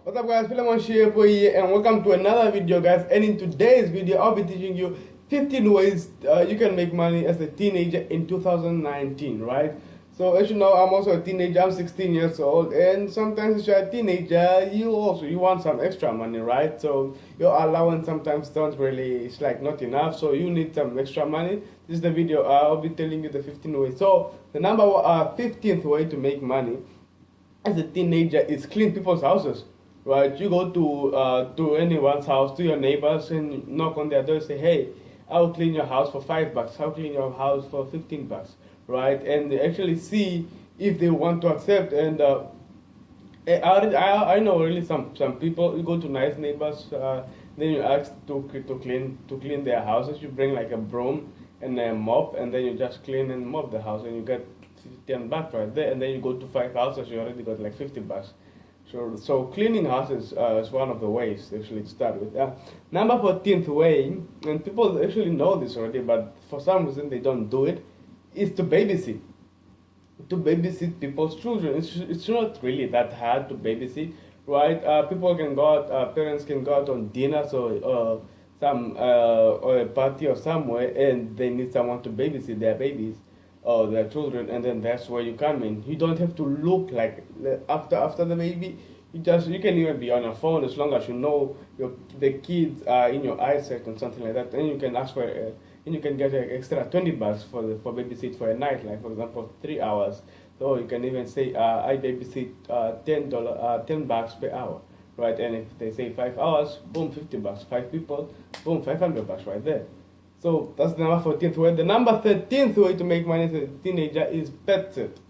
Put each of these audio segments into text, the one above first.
What's up guys, Philemon Shepo here and welcome to another video guys, and in today's video I'll be teaching you 15 ways you can make money as a teenager in 2019, right? So as you know, I'm also a teenager. I'm 16 years old, and sometimes if you're a teenager you want some extra money, right? So your allowance sometimes don't really, it's like not enough, so you need some extra money. This is the video. I'll be telling you the 15 ways. So the 15th way to make money as a teenager is clean people's houses, right? You go to anyone's house, to your neighbors, and knock on their door and say, "Hey, I'll clean your house for $5. I'll clean your house for $15, right?" And they actually see if they want to accept. And I know really some people. You go to nice neighbors, then you ask to clean their houses. You bring like a broom and a mop, and then you just clean and mop the house, and you get $10 right there. And then you go to 5 houses, you already got like $50. So cleaning houses is one of the ways actually to start with. Number 14th way, and people actually know this already, but for some reason they don't do it, is to babysit. To babysit people's children. It's not really that hard to babysit, right? People can go out, parents can go out on dinner, so or a party or somewhere, and they need someone to babysit their babies or their children, and then that's where you come in. You don't have to look like after the baby. You can even be on your phone as long as you know the kids are in your eyesight and something like that. Then you can ask for and you can get an extra $20 for babysit for a night, like for example 3 hours. So you can even say I babysit $10 per hour, right? And if they say 5 hours, boom, $50. 5 people, boom, $500 right there. So that's the number 14th way. The number 13th way to make money as a teenager is pet sit.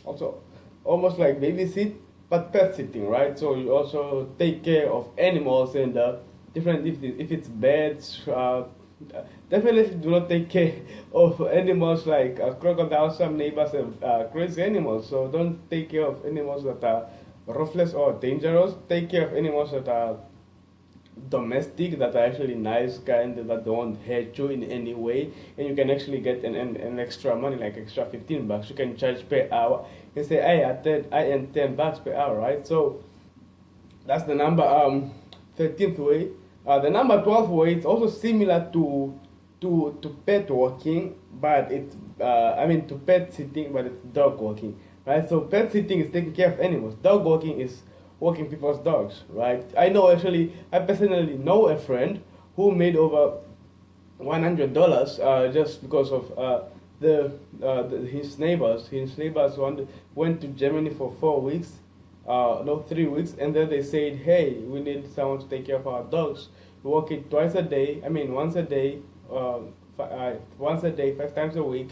Also, almost like babysit, but pet sitting, right? So you also take care of animals and different, if it's birds, definitely do not take care of animals like crocodiles. Some neighbors have crazy animals, so don't take care of animals that are ruthless or dangerous. Take care of animals that are domestic, that are actually nice kind, that don't hurt you in any way, and you can actually get an extra money, like extra $15. You can charge per hour and say I earn $10 per hour, right? So that's the number 13th way. The number 12th way is also similar to pet walking, but it's to pet sitting, but it's dog walking, right? So pet sitting is taking care of animals. Dog walking is walking people's dogs, right? I personally know a friend who made over $100 just because of his neighbors. His neighbors went to Germany for 4 weeks, no 3 weeks, and then they said, "Hey, we need someone to take care of our dogs. We walk it twice a day. I mean, once a day, 5 times a week,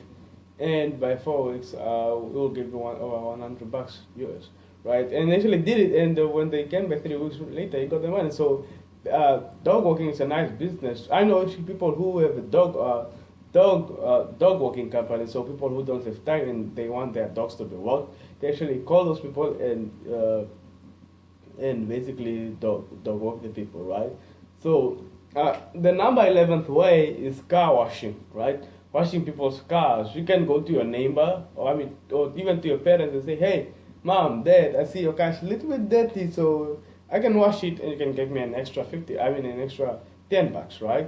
and by 4 weeks, we'll give you over $100 US." Right, and they actually did it, and when they came back 3 weeks later, he got the money. So, dog walking is a nice business. I know actually people who have a dog walking company. So people who don't have time and they want their dogs to be walked, they actually call those people and basically dog walk the people, right? So the number 11th way is car washing, right? Washing people's cars. You can go to your neighbor, or even to your parents and say, "Hey, Mom, Dad, I see your car is a little bit dirty, so I can wash it, and you can give me an extra an extra $10, right?"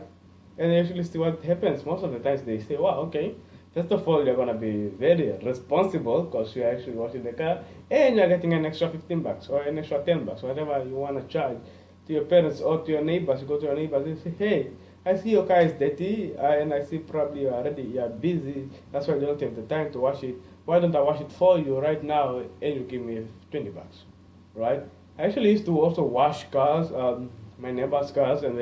And actually see what happens. Most of the times they say, "Wow, okay. First of all, you're gonna be very responsible because you're actually washing the car, and you're getting an extra $15 or an extra $10, whatever you wanna charge to your parents or to your neighbors." You go to your neighbors and say, "Hey, I see your car is dirty, and I see probably you're busy. That's why you don't have the time to wash it. Why don't I wash it for you right now, and you give me $20, right?" I actually used to also wash cars, my neighbor's cars, and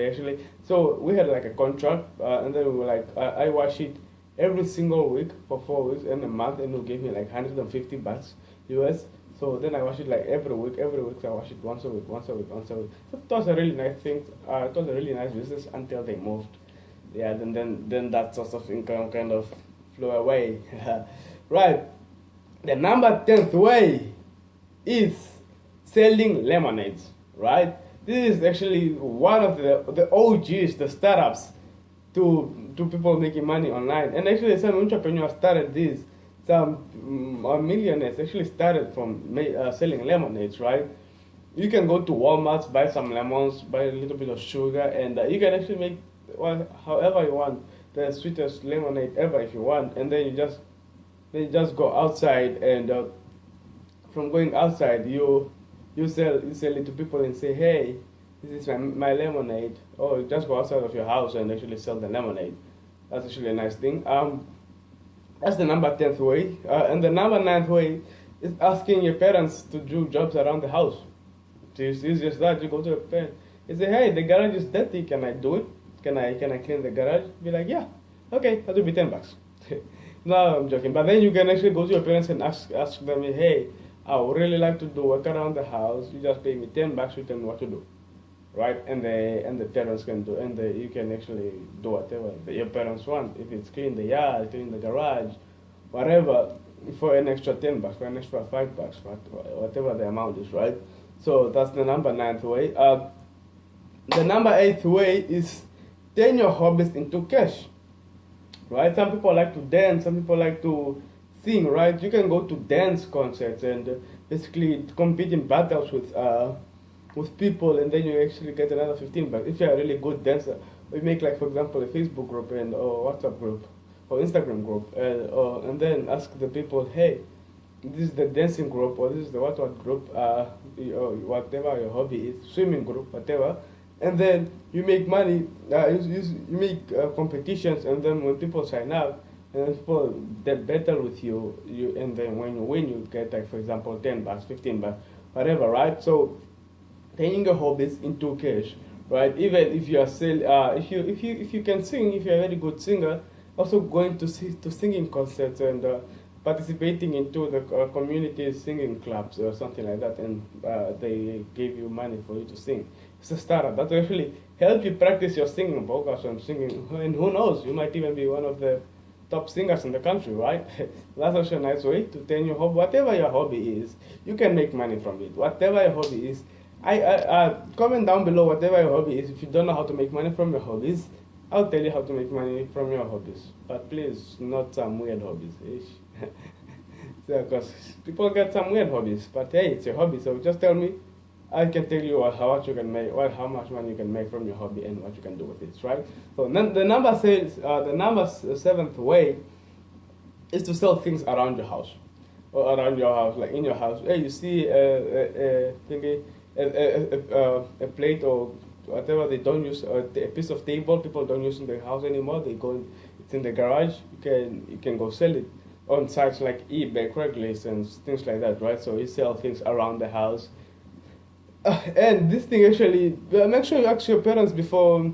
so we had like a contract, and then we were like, I wash it every single week for 4 weeks and a month, and you gave me like $150 US. So then I wash it like every week. Every week I wash it once a week, once a week, once a week. So it was a really nice thing. It was a really nice business until they moved. Yeah, then that source of income kind of flew away. Right. The number 10th way is selling lemonades. Right. This is actually one of the OGs, the startups to people making money online. And actually, some entrepreneurs started this. Some millionaires actually started from selling lemonades, right? you can go to Walmart, buy some lemons, buy a little bit of sugar, and you can actually make however you want the sweetest lemonade ever if you want, and then you just go outside, and from going outside you sell it to people and say, hey, this is my lemonade. Or you just go outside of your house and actually sell the lemonade. That's actually a nice thing. That's the number 10th way. And the number 9th way is asking your parents to do jobs around the house. So it's just that you go to your parents. You say, hey, the garage is dirty. Can I do it? Can I clean the garage? Be like, yeah, okay, that'll be $10. No, I'm joking. But then you can actually go to your parents and ask them, hey, I would really like to do work around the house. You just pay me $10. You tell me what to do, right? And the parents can do, and you can actually do whatever your parents want. If it's clean the yard, clean the garage, whatever, for an extra $10, for an extra $5, whatever the amount is, right? So that's the number 9th way. The number 8th way is turn your hobbies into cash, right? Some people like to dance, some people like to sing, right? You can go to dance concerts and basically compete in battles with people, and then you actually get another $15 if you're a really good dancer. We make, like, for example, a Facebook group and or WhatsApp group or Instagram group, and then ask the people, hey, this is the dancing group, or this is the what group, whatever your hobby is, swimming group, whatever. And then you make money, you make competitions, and then when people sign up, and then people that battle with you, and then when you win, you get, like, for example, $10, $15, whatever, right? So turning your hobbies into cash, right? Even if you are still, if you can sing, if you're a very good singer, also going to singing concerts and participating into the community singing clubs or something like that, and they give you money for you to sing. It's a startup that will actually help you practice your singing vocals and singing, and who knows, you might even be one of the top singers in the country, right? That's also a nice way to turn your hobby, whatever your hobby is, you can make money from it. Whatever your hobby is, I comment down below whatever your hobby is. If you don't know how to make money from your hobbies, I'll tell you how to make money from your hobbies. But please, not some weird hobbies. Because people get some weird hobbies, but hey, it's your hobby, so just tell me. I can tell you how much you can make, how much money you can make from your hobby, and what you can do with it, right? So the number says the number 7th way is to sell things around your house, or around your house, like in your house. Hey, you see a thingy, a plate or whatever they don't use, a piece of table people don't use in their house anymore. It's in the garage. You can go sell it on sites like eBay, Craigslist, and things like that, right? So you sell things around the house. And this thing actually, make sure you ask your parents before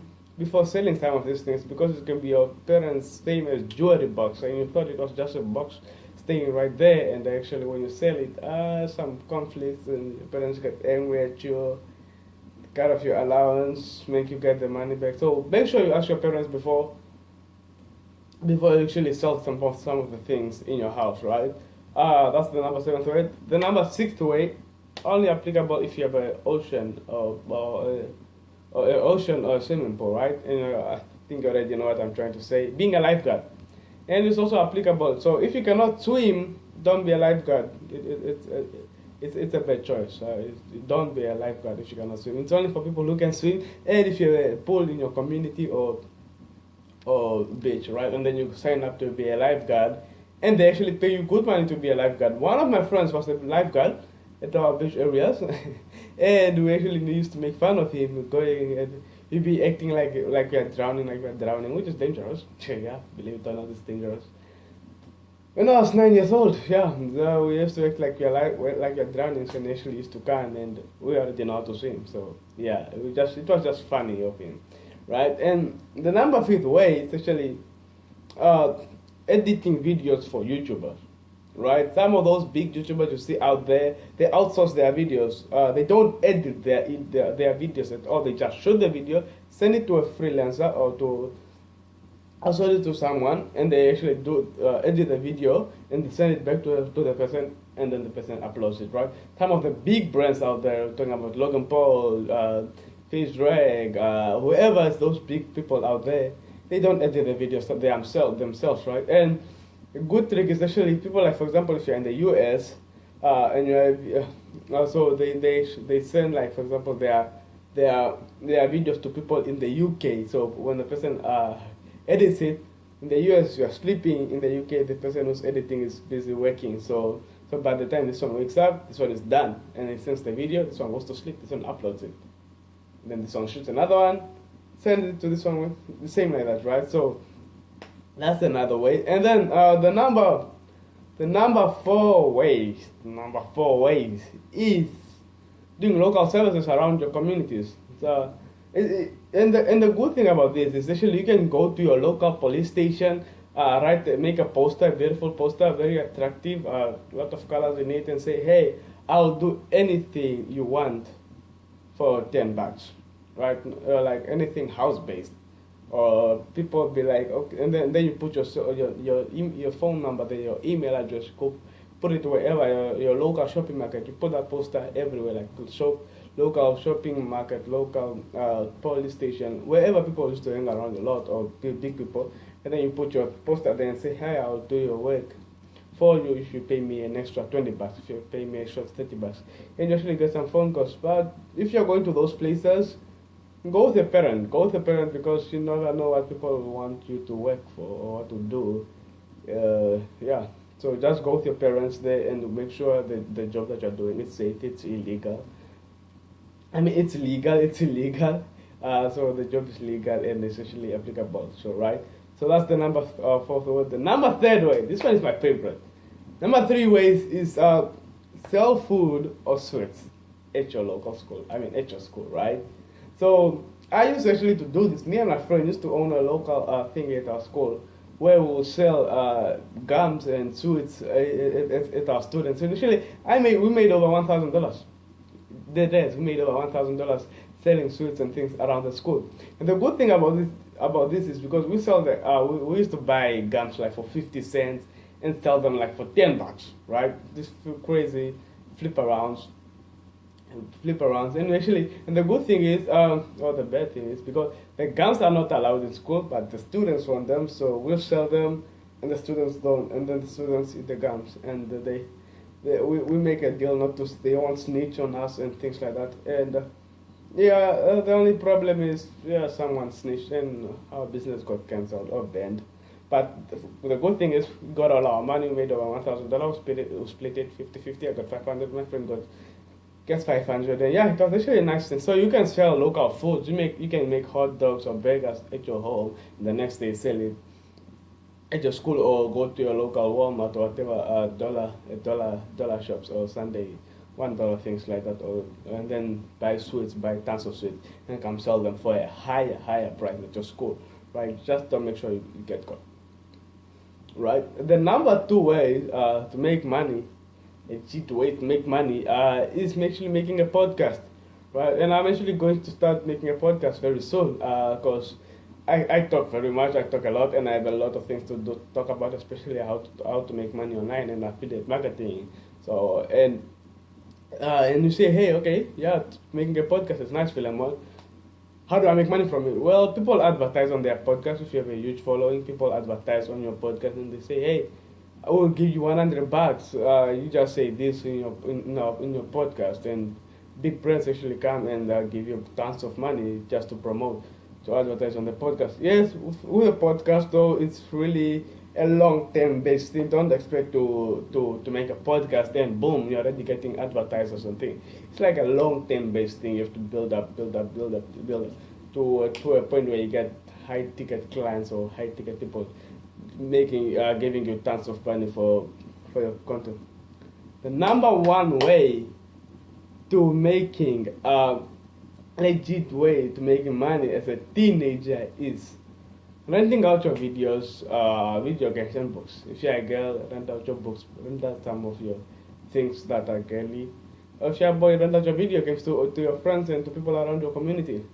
selling some of these things, because it can be your parents' famous jewelry box, and you thought it was just a box staying right there, and actually when you sell it, some conflicts, and your parents get angry at you, cut off your allowance, make you get the money back. So make sure you ask your parents before you actually sell some of the things in your house, right? That's the number 7th way. The number 6th way, only applicable if you have an ocean or ocean or a swimming pool, right? And I think you already know what I'm trying to say. Being a lifeguard, and it's also applicable. So if you cannot swim, don't be a lifeguard. It's a bad choice. Don't be a lifeguard if you cannot swim. It's only for people who can swim, and if you have a pool in your community or beach, right? And then you sign up to be a lifeguard, and they actually pay you good money to be a lifeguard. One of my friends was a lifeguard at our beach areas, and we actually used to make fun of him, going and he'd be acting like we're drowning, which is dangerous. Yeah, believe it or not, it's dangerous. When I was 9 years old, yeah, so we used to act like we're drowning, so they actually used to come, and we already know how to swim. So yeah, it was just funny of him, right? And the number 5th way is actually editing videos for YouTubers, right? Some of those big YouTubers you see out there, they outsource their videos. They don't edit their videos at all. They just shoot the video, send it to a freelancer or to outsource it to someone, and they actually do edit the video and send it back to the person, and then the person uploads it, right? Some of the big brands out there, talking about Logan Paul, FaceRag, whoever is those big people out there, they don't edit the videos themselves, right? And a good trick is actually people like, for example, if you're in the US and So they send, like, for example, their videos to people in the UK. So when the person edits it in the US, you are sleeping. In the UK, the person who's editing is busy working. So by the time this one wakes up, this one is done, and it sends the video. This one goes to sleep. This one uploads it. Then this one shoots another one, sends it to this one. The same like that, right? So that's another way. And then number four ways is doing local services around your communities. So, and the good thing about this is actually you can go to your local police station, make a poster, beautiful poster, very attractive, a lot of colors in it, and say, hey, I'll do anything you want for $10, right? Like anything house based. Or people be like, okay, and then you put your phone number, then your email address, go put it wherever your local shopping market. You put that poster everywhere, like local shopping market, local police station, wherever people used to hang around a lot, or big people. And then you put your poster there and say, hey, I'll do your work for you if you pay me an extra $20. If you pay me extra $30, and you actually get some phone calls. But if you're going to those places, go with a parent. Go with a parent, because you never know what people want you to work for or what to do. Yeah. So just go with your parents there and make sure that the job that you're doing is safe, it's illegal. I mean, it's legal, it's illegal. So the job is legal and it's actually applicable. So, right? So that's the number fourth way. The number third way, this one is my favorite. Number three ways is sell food or sweets at your local school. I mean, at your school, right? So I used actually to do this. Me and my friend used to own a local thing at our school where we will sell gums and sweets at our students. Initially, we made over $1,000. We made over $1,000 selling sweets and things around the school. And the good thing about this is because we sell we used to buy gums like for 50 cents and sell them like for $10, right? This crazy flip arounds. And the good thing is, or the bad thing is, because the gums are not allowed in school, but the students want them, so we'll sell them, and the students don't, and then the students eat the gums, and we make a deal not to, they won't snitch on us and things like that. And the only problem is, someone snitched and our business got cancelled or banned. But the good thing is, we got all our money. We made over $1,000. We split it 50-50. I got 500. My friend gets 500. And yeah, it was actually a nice thing. So you can sell local foods. You can make hot dogs or burgers at your home. And the next day sell it at your school, or go to your local Walmart or whatever dollar shops, or Sunday $1 things like that, and then buy tons of sweets, and come sell them for a higher price at your school, right? Just to make sure you get caught, right? The number two way to make money, a cheap way to make money, is actually making a podcast, right? And I'm actually going to start making a podcast very soon, because I talk very much, I talk a lot, and I have a lot of things to talk about, especially how to make money online and affiliate marketing. So, and you say, hey, okay, yeah, making a podcast is nice, Philemon. How do I make money from it? Well, people advertise on their podcast. If you have a huge following, people advertise on your podcast, and they say, hey, I will give you $100. You just say this in your podcast, and big brands actually come and give you tons of money just to promote, to advertise on the podcast. Yes, with a podcast though, it's really a long-term based thing. Don't expect to make a podcast, then boom, you're already getting advertised or something. It's like a long-term based thing. You have to build up to a point where you get high-ticket clients or high-ticket people giving you tons of money for your content. The number one way to making legit way to making money as a teenager is renting out your videos, video games and books. If you're a girl, rent out your books, rent out some of your things that are girly. Or if you're a boy, rent out your video games to your friends and to people around your community.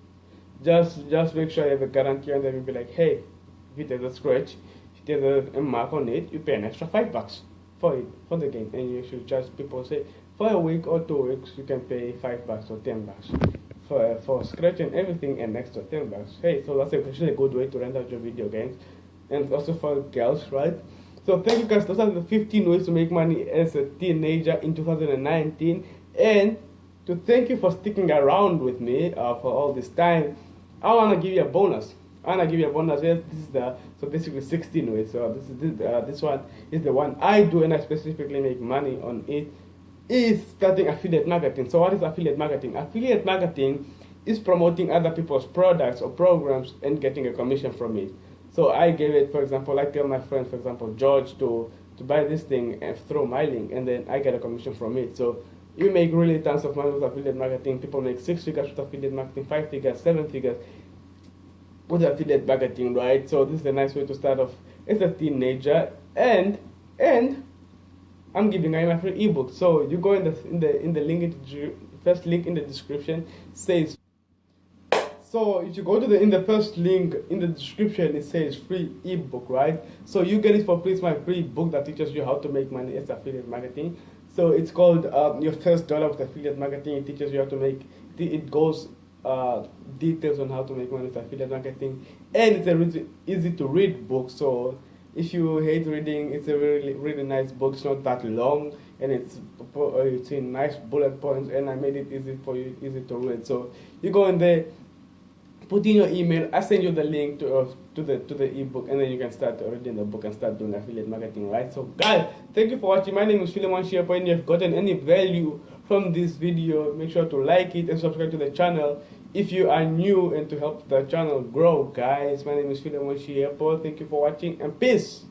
Just make sure you have a guarantee, and then you'll be like, hey, if it has a scratch, if it has a mark on it, you pay an extra $5 for it, for the game. And you should charge people, say, for a week or 2 weeks, you can pay $5 or $10. For scratch and everything, an extra $10. Hey, so that's actually a good way to rent out your video games, and also for girls, right? So thank you guys. Those are the 15 ways to make money as a teenager in 2019. And to thank you for sticking around with me for all this time, I want to give you a bonus. I want to give you a bonus. Yes, this is the so basically 16 ways. So this one is the one I do, and I specifically make money on it. Is starting affiliate marketing. So what is affiliate marketing? Affiliate marketing is promoting other people's products or programs and getting a commission from it. So I gave it, for example, I tell my friend, for example, George, to buy this thing and throw my link, and then I get a commission from it. So you make really tons of money with affiliate marketing. People make 6 figures with affiliate marketing, 5 figures, 7 figures with affiliate marketing, right? So this is a nice way to start off as a teenager, and I'm giving you my free ebook. So you go in the link first link in the description says. So if you go to in the first link in the description, it says free ebook, right? So you get it for free. It's my free book that teaches you how to make money as affiliate marketing. So it's called Your First Dollar with Affiliate Marketing. It teaches you how to make. It goes details on how to make money with affiliate marketing, and it's a really easy to read book. So if you hate reading, it's a really nice book. It's not that long, and it's in nice bullet points, and I made it easy for you, easy to read. So you go in there, put in your email. I send you the link to the ebook, and then you can start reading the book and start doing affiliate marketing, right? So guys, thank you for watching. My name is Philemon Sherpa. And if you've gotten any value from this video, make sure to like it and subscribe to the channel if you are new, and to help the channel grow, guys. My name is Philemon Sherpa. Thank you for watching, and peace.